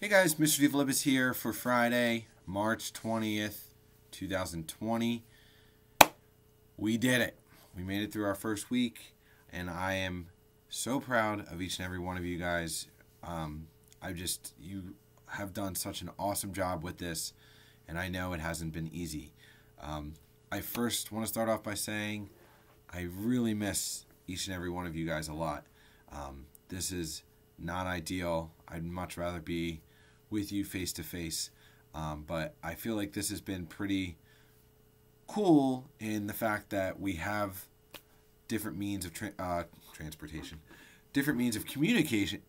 Hey guys, Mr. Divalibus here for Friday, March 20th, 2020. We did it. We made it through our first week, and I am so proud of each and every one of you guys. You have done such an awesome job with this, and I know it hasn't been easy. I first want to start off by saying I really miss each and every one of you guys a lot. This is not ideal. I'd much rather be with you face to face, but I feel like this has been pretty cool in the fact that we have different means of transportation, different means of communication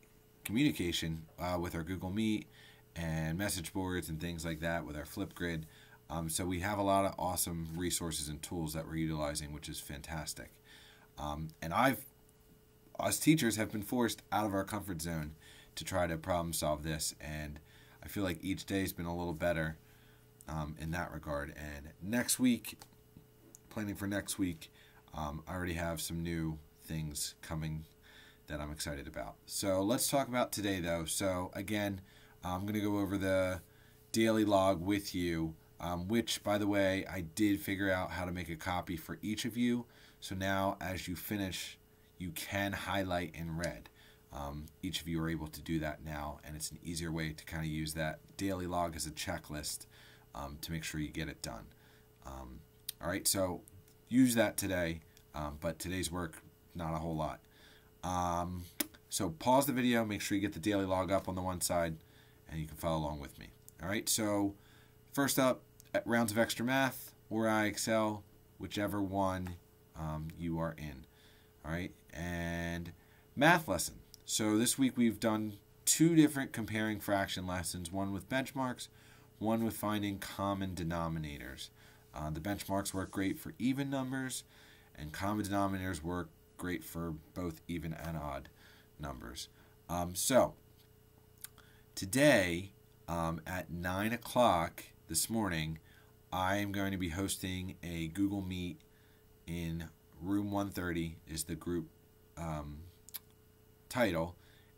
with our Google Meet and message boards and things like that with our Flipgrid. So we have a lot of awesome resources and tools that we're utilizing, which is fantastic. And us teachers have been forced out of our comfort zone to try to problem solve this, and I feel like each day has been a little better in that regard. And next week, planning for next week, I already have some new things coming that I'm excited about. So let's talk about today, though. So again, I'm going to go over the daily log with you, which, by the way, I did figure out how to make a copy for each of you. So now as you finish, you can highlight in red. Each of you are able to do that now, and it's an easier way to kind of use that daily log as a checklist to make sure you get it done. All right, so use that today, but today's work, not a whole lot. So pause the video, make sure you get the daily log up on the one side, and you can follow along with me. All right, so first up, rounds of extra math or IXL, whichever one you are in. All right, and math lesson. So this week we've done two different comparing fraction lessons, one with benchmarks, one with finding common denominators. The benchmarks work great for even numbers, and common denominators work great for both even and odd numbers. So today at 9 o'clock this morning, I am going to be hosting a Google Meet in room 130 is the group title,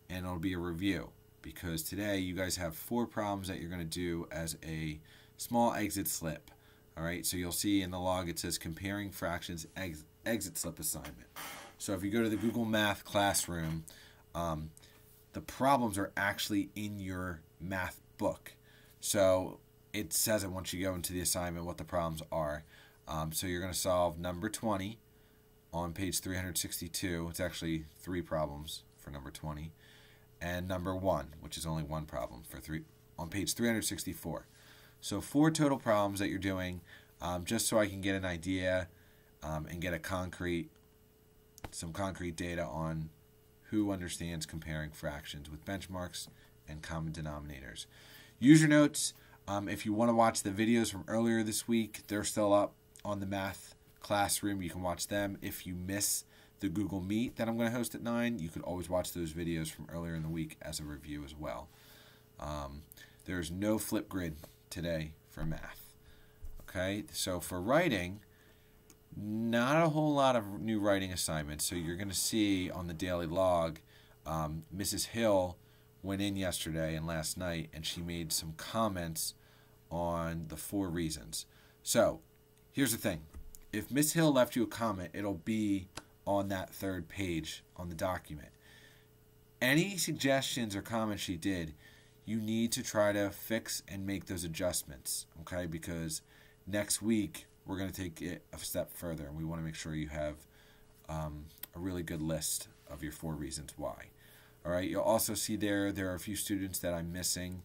and it'll be a review, because today you guys have 4 problems that you're going to do as a small exit slip. All right, so you'll see in the log it says comparing fractions exit slip assignment. So if you go to the Google Math classroom, the problems are actually in your math book. So it says it once you go into the assignment what the problems are. So you're going to solve number 20 on page 362. It's actually 3 problems for number 20, and number 1, which is only 1 problem for 3 on page 364. So 4 total problems that you're doing, just so I can get an idea and get some concrete data on who understands comparing fractions with benchmarks and common denominators. User notes, if you want to watch the videos from earlier this week, they're still up on the math classroom. You can watch them. If you miss the Google Meet that I'm going to host at 9, you could always watch those videos from earlier in the week as a review as well. There's no Flipgrid today for math. Okay, so for writing, not a whole lot of new writing assignments. So you're going to see on the daily log, Mrs. Hill went in yesterday and last night, and she made some comments on the 4 reasons. So here's the thing. If Miss Hill left you a comment, it'll be on that 3rd page on the document. Any suggestions or comments she did, you need to try to fix and make those adjustments, okay? Because next week we're going to take it a step further, and we want to make sure you have a really good list of your 4 reasons why. All right, you'll also see there are a few students that I'm missing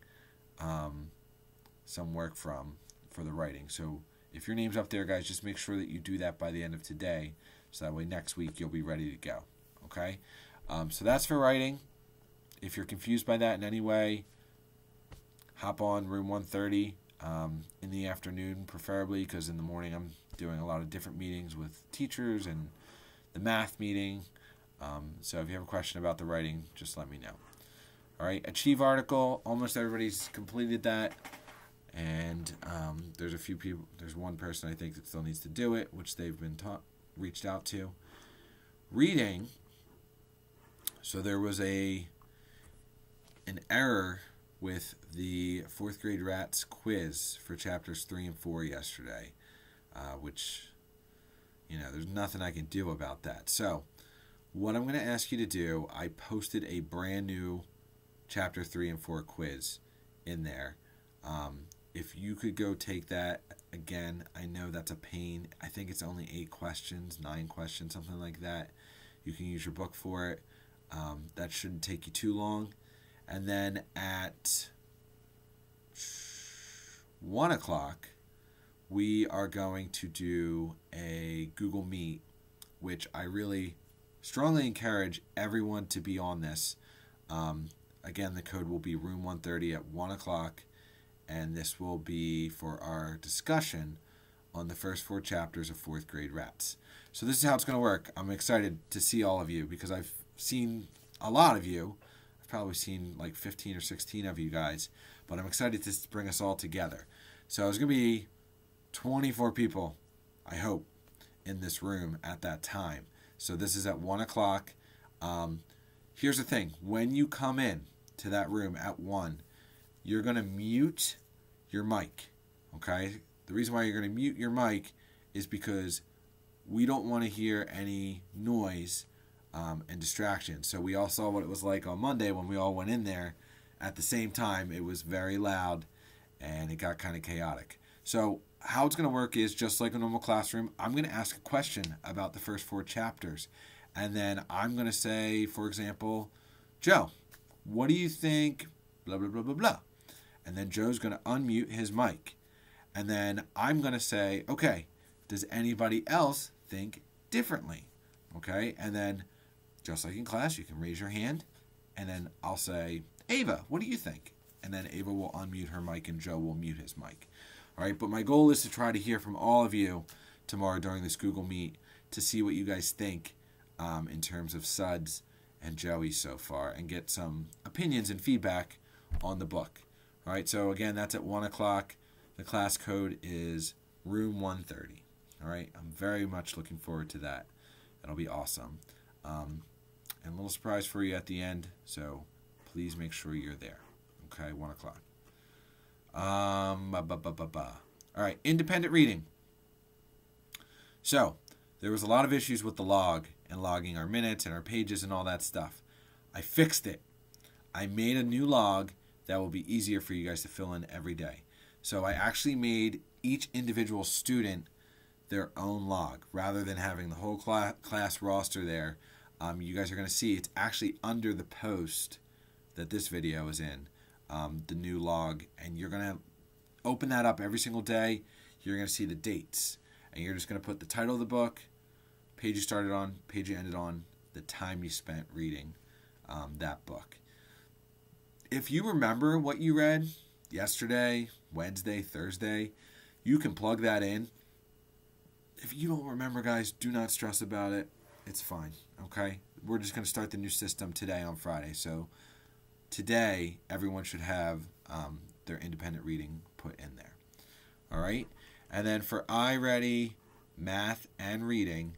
some work from for the writing. So if your name's up there, guys, just make sure that you do that by the end of today, so that way next week you'll be ready to go, okay? So that's for writing. If you're confused by that in any way, hop on room 130 in the afternoon, preferably, because in the morning I'm doing a lot of different meetings with teachers and the math meeting. So if you have a question about the writing, just let me know. All right, Achieve article, almost everybody's completed that. And there's a few people, there's one person I think that still needs to do it, which they've been reached out to. Reading, so there was an error with the 4th grade rats quiz for chapters 3 and 4 yesterday, which, there's nothing I can do about that. So what I'm going to ask you to do, I posted a brand new chapter 3 and 4 quiz in there. If you could go take that again, I know that's a pain. I think it's only 8 questions, 9 questions, something like that. You can use your book for it. That shouldn't take you too long. And then at 1 o'clock, we are going to do a Google Meet, which I really strongly encourage everyone to be on this. Again, the code will be room 130 at 1 o'clock, and this will be for our discussion on the first 4 chapters of 4th grade rats. So this is how it's going to work. I'm excited to see all of you because I've seen a lot of you. I've probably seen like 15 or 16 of you guys, but I'm excited to bring us all together. So there's going to be 24 people, I hope, in this room at that time. So this is at 1 o'clock. Here's the thing. When you come in to that room at 1, you're going to mute your mic, okay? The reason why you're going to mute your mic is because we don't want to hear any noise and distraction. So we all saw what it was like on Monday when we all went in there at the same time. It was very loud and it got kind of chaotic. So how it's going to work is just like a normal classroom. I'm going to ask a question about the first 4 chapters. And then I'm going to say, for example, Joe, what do you think, blah, blah, blah, blah, blah. And then Joe's going to unmute his mic. And then I'm going to say, okay, does anybody else think differently? Okay, and then just like in class, you can raise your hand. And then I'll say, Ava, what do you think? And then Ava will unmute her mic and Joe will mute his mic. All right, but my goal is to try to hear from all of you tomorrow during this Google Meet to see what you guys think in terms of Suds and Joey so far and get some opinions and feedback on the book. All right, so again, that's at 1 o'clock. The class code is room 130. All right, I'm very much looking forward to that. That'll be awesome. And a little surprise for you at the end, so please make sure you're there. Okay, 1 o'clock. All right, independent reading. So there was a lot of issues with the log and logging our minutes and our pages and all that stuff. I fixed it. I made a new log that will be easier for you guys to fill in every day. So I actually made each individual student their own log rather than having the whole class roster there. You guys are going to see it's actually under the post that this video is in, the new log, and you're going to open that up every single day. You're going to see the dates, and you're just going to put the title of the book, page you started on, page you ended on, the time you spent reading that book. If you remember what you read yesterday, Wednesday, Thursday, you can plug that in. If you don't remember, guys, do not stress about it. It's fine, okay? We're just going to start the new system today on Friday. So today, everyone should have their independent reading put in there. All right? And then for iReady, math, and reading,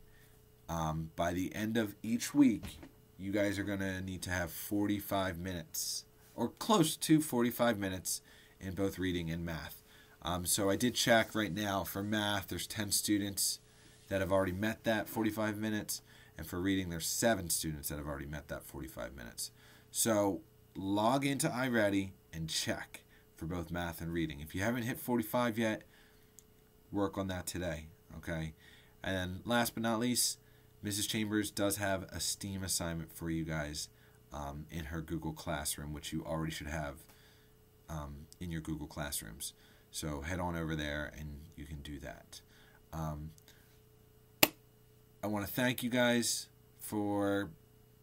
by the end of each week, you guys are going to need to have 45 minutes or close to 45 minutes in both reading and math. So I did check right now. For math, there's 10 students that have already met that 45 minutes. And for reading, there's 7 students that have already met that 45 minutes. So log into iReady and check for both math and reading. If you haven't hit 45 yet, work on that today, okay? And then last but not least, Mrs. Chambers does have a STEAM assignment for you guys in her Google Classroom, which you already should have in your Google Classrooms. So head on over there and you can do that. I want to thank you guys for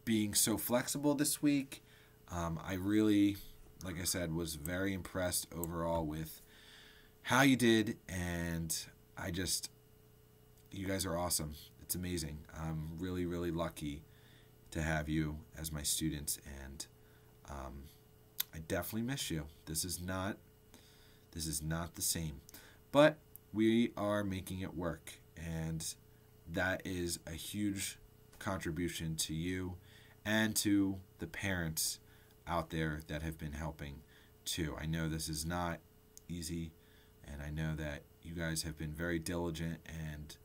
being so flexible this week. I really, like I said, was very impressed overall with how you did, and you guys are awesome. It's amazing. I'm really, really lucky to have you as my students, and I definitely miss you. This is not the same, but we are making it work, and that is a huge contribution to you and to the parents out there that have been helping too. I know this is not easy, and I know that you guys have been very diligent, and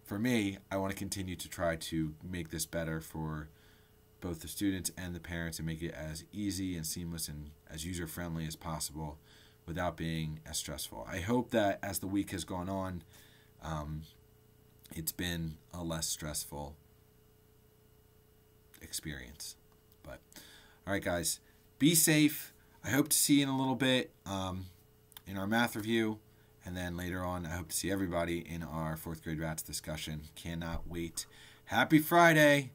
for me, I want to continue to try to make this better for both the students and the parents and make it as easy and seamless and as user-friendly as possible without being as stressful. I hope that as the week has gone on, it's been a less stressful experience. But all right, guys, be safe. I hope to see you in a little bit in our math review, and then later on I hope to see everybody in our 4th grade RATS discussion. Cannot wait. Happy Friday.